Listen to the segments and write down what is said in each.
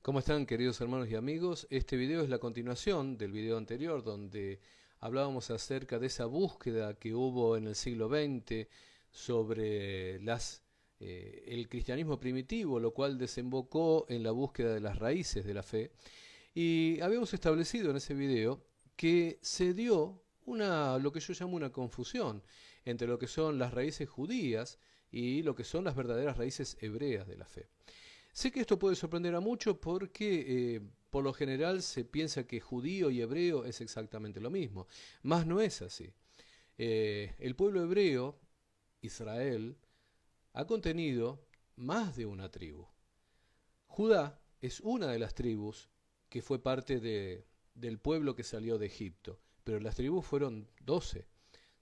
¿Cómo están, queridos hermanos y amigos? Este video es la continuación del video anterior donde hablábamos acerca de esa búsqueda que hubo en el siglo XX sobre el cristianismo primitivo, lo cual desembocó en la búsqueda de las raíces de la fe. Y habíamos establecido en ese video que se dio lo que yo llamo una confusión entre lo que son las raíces judías y lo que son las verdaderas raíces hebreas de la fe. Sé que esto puede sorprender a muchos porque por lo general se piensa que judío y hebreo es exactamente lo mismo, mas no es así. El pueblo hebreo, Israel, ha contenido más de una tribu. Judá es una de las tribus que fue parte del pueblo que salió de Egipto, pero las tribus fueron 12,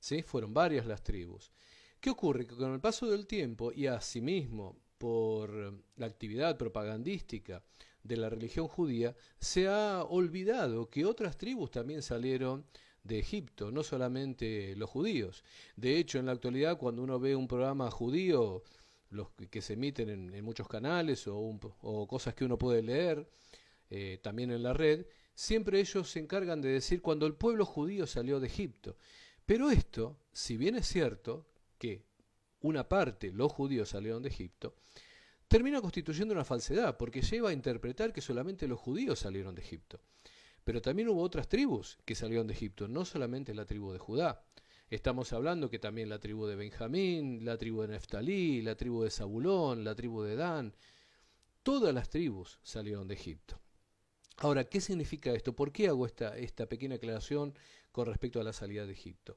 ¿sí? Fueron varias las tribus. ¿Qué ocurre? Que con el paso del tiempo y asimismo por la actividad propagandística de la religión judía, se ha olvidado que otras tribus también salieron de Egipto, no solamente los judíos. De hecho, en la actualidad, cuando uno ve un programa judío, los que se emiten en muchos canales o cosas que uno puede leer también en la red, siempre ellos se encargan de decir cuando el pueblo judío salió de Egipto. Pero esto, si bien es cierto que una parte, los judíos salieron de Egipto, termina constituyendo una falsedad, porque lleva a interpretar que solamente los judíos salieron de Egipto. Pero también hubo otras tribus que salieron de Egipto, no solamente la tribu de Judá. Estamos hablando que también la tribu de Benjamín, la tribu de Neftalí, la tribu de Zabulón, la tribu de Dan, todas las tribus salieron de Egipto. Ahora, ¿qué significa esto? ¿Por qué hago esta pequeña aclaración con respecto a la salida de Egipto?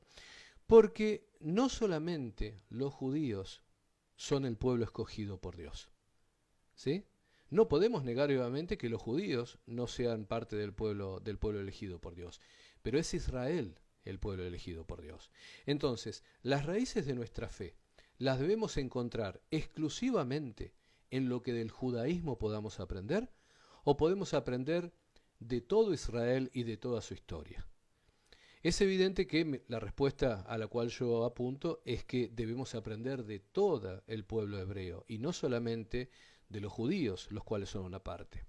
Porque no solamente los judíos son el pueblo escogido por Dios, ¿sí? No podemos negar obviamente que los judíos no sean parte del pueblo elegido por Dios, pero es Israel el pueblo elegido por Dios. Entonces, las raíces de nuestra fe las debemos encontrar exclusivamente en lo que del judaísmo podamos aprender, o podemos aprender de todo Israel y de toda su historia. Es evidente que la respuesta a la cual yo apunto es que debemos aprender de todo el pueblo hebreo y no solamente de los judíos, los cuales son una parte.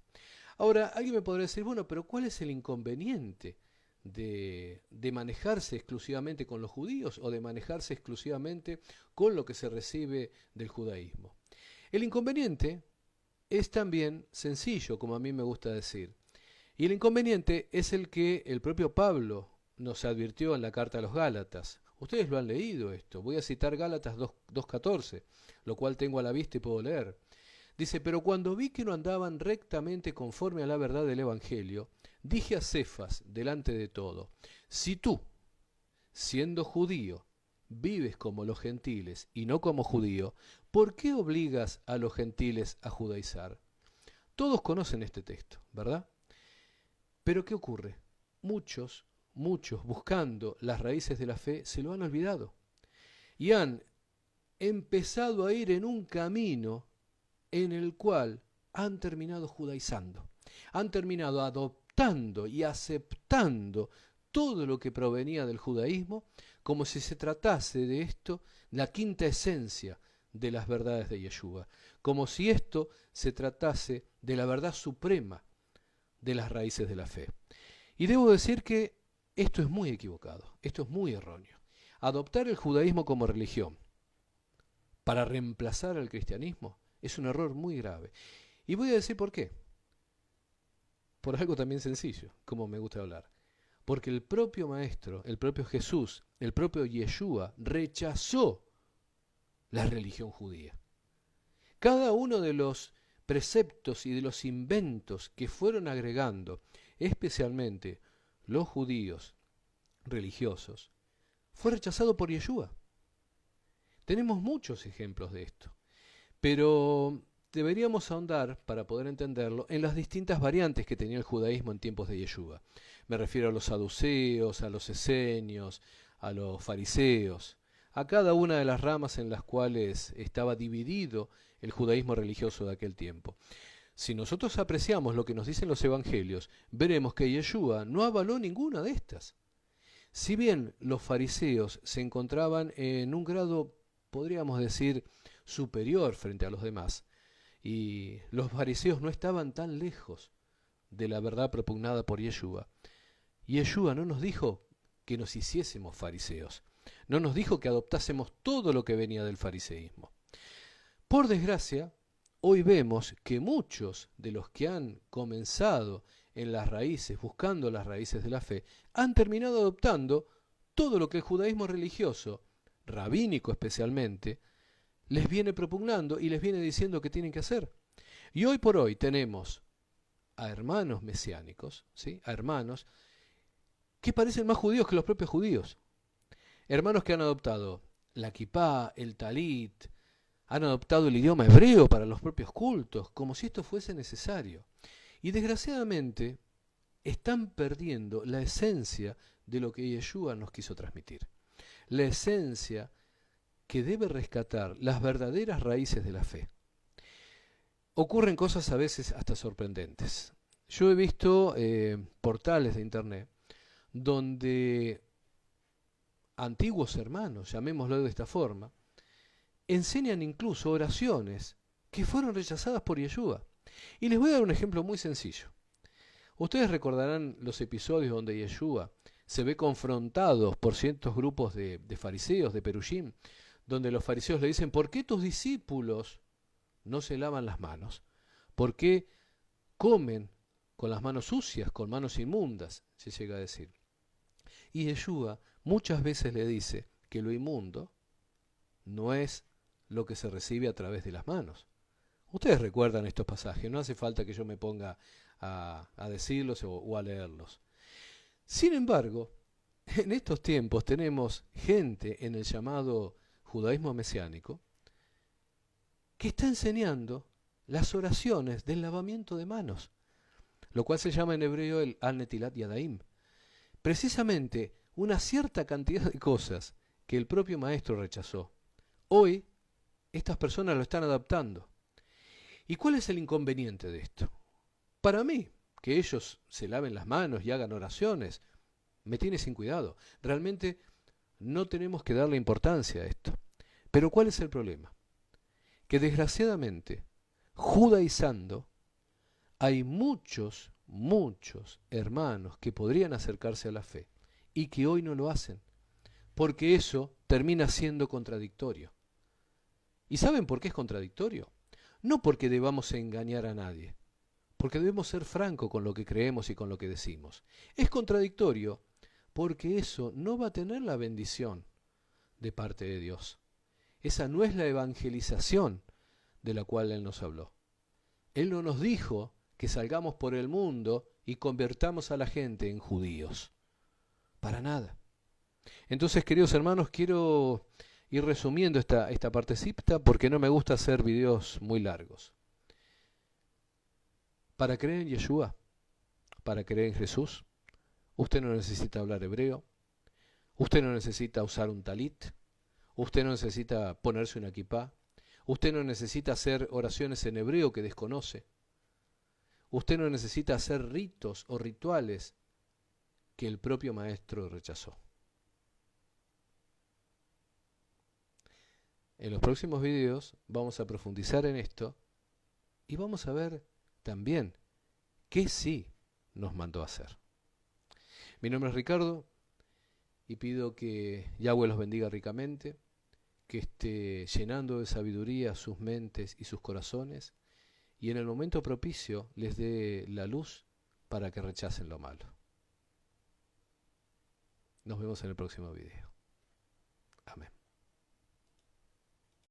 Ahora, alguien me podrá decir, bueno, pero ¿cuál es el inconveniente de manejarse exclusivamente con los judíos o de manejarse exclusivamente con lo que se recibe del judaísmo? El inconveniente es también sencillo, como a mí me gusta decir. Y el inconveniente es el que el propio Pablo nos advirtió en la carta a los Gálatas. Ustedes lo han leído esto. Voy a citar Gálatas 2:14, lo cual tengo a la vista y puedo leer. Dice, pero cuando vi que no andaban rectamente conforme a la verdad del Evangelio, dije a Cefas, delante de todo, si tú, siendo judío, vives como los gentiles y no como judío, ¿por qué obligas a los gentiles a judaizar? Todos conocen este texto, ¿verdad? Pero ¿qué ocurre? Muchos, buscando las raíces de la fe, se lo han olvidado y han empezado a ir en un camino en el cual han terminado judaizando, han terminado adoptando y aceptando todo lo que provenía del judaísmo como si se tratase de esto, la quinta esencia de las verdades de Yeshua, como si esto se tratase de la verdad suprema de las raíces de la fe. Y debo decir que esto es muy equivocado, esto es muy erróneo. Adoptar el judaísmo como religión para reemplazar al cristianismo es un error muy grave. Y voy a decir por qué. Por algo también sencillo, como me gusta hablar. Porque el propio Maestro, el propio Jesús, el propio Yeshua rechazó la religión judía. Cada uno de los preceptos y de los inventos que fueron agregando, especialmente los judíos religiosos, fue rechazado por Yeshua. Tenemos muchos ejemplos de esto, pero deberíamos ahondar, para poder entenderlo, en las distintas variantes que tenía el judaísmo en tiempos de Yeshua. Me refiero a los saduceos, a los esenios, a los fariseos, a cada una de las ramas en las cuales estaba dividido el judaísmo religioso de aquel tiempo. Si nosotros apreciamos lo que nos dicen los evangelios, veremos que Yeshua no avaló ninguna de estas. Si bien los fariseos se encontraban en un grado, podríamos decir, superior frente a los demás, y los fariseos no estaban tan lejos de la verdad propugnada por Yeshua. Yeshua no nos dijo que nos hiciésemos fariseos, no nos dijo que adoptásemos todo lo que venía del fariseísmo. Por desgracia, hoy vemos que muchos de los que han comenzado en las raíces, buscando las raíces de la fe, han terminado adoptando todo lo que el judaísmo religioso, rabínico especialmente, les viene propugnando y les viene diciendo que tienen que hacer. Y hoy por hoy tenemos a hermanos mesiánicos, ¿sí? A hermanos que parecen más judíos que los propios judíos. Hermanos que han adoptado la kipá, el talit, han adoptado el idioma hebreo para los propios cultos, como si esto fuese necesario. Y desgraciadamente están perdiendo la esencia de lo que Yeshua nos quiso transmitir. La esencia que debe rescatar las verdaderas raíces de la fe. Ocurren cosas a veces hasta sorprendentes. Yo he visto portales de internet donde antiguos hermanos, llamémoslo de esta forma, enseñan incluso oraciones que fueron rechazadas por Yeshua. Y les voy a dar un ejemplo muy sencillo. Ustedes recordarán los episodios donde Yeshua se ve confrontado por ciertos grupos de fariseos, de perushim, donde los fariseos le dicen: ¿por qué tus discípulos no se lavan las manos? ¿Por qué comen con las manos sucias, con manos inmundas? Se llega a decir. Y Yeshua muchas veces le dice que lo inmundo no es lo que se recibe a través de las manos. Ustedes recuerdan estos pasajes, no hace falta que yo me ponga a decirlos o a leerlos. Sin embargo, en estos tiempos tenemos gente en el llamado judaísmo mesiánico que está enseñando las oraciones del lavamiento de manos, lo cual se llama en hebreo el al-netilat yadaim. Precisamente una cierta cantidad de cosas que el propio maestro rechazó. Hoy estas personas lo están adaptando. ¿Y cuál es el inconveniente de esto? Para mí, que ellos se laven las manos y hagan oraciones, me tiene sin cuidado. Realmente no tenemos que darle importancia a esto. Pero ¿cuál es el problema? Que desgraciadamente, judaizando, hay muchos hermanos que podrían acercarse a la fe y que hoy no lo hacen, porque eso termina siendo contradictorio. ¿Y saben por qué es contradictorio? No porque debamos engañar a nadie, porque debemos ser francos con lo que creemos y con lo que decimos. Es contradictorio porque eso no va a tener la bendición de parte de Dios. Esa no es la evangelización de la cual Él nos habló. Él no nos dijo que salgamos por el mundo y convertamos a la gente en judíos. Para nada. Entonces, queridos hermanos, quiero ir resumiendo esta partecita porque no me gusta hacer videos muy largos. Para creer en Yeshua, para creer en Jesús, usted no necesita hablar hebreo, usted no necesita usar un talit, usted no necesita ponerse una kipá, usted no necesita hacer oraciones en hebreo que desconoce, usted no necesita hacer ritos o rituales que el propio maestro rechazó. En los próximos videos vamos a profundizar en esto y vamos a ver también qué sí nos mandó a hacer. Mi nombre es Ricardo y pido que Yahweh los bendiga ricamente, que esté llenando de sabiduría sus mentes y sus corazones y en el momento propicio les dé la luz para que rechacen lo malo. Nos vemos en el próximo video.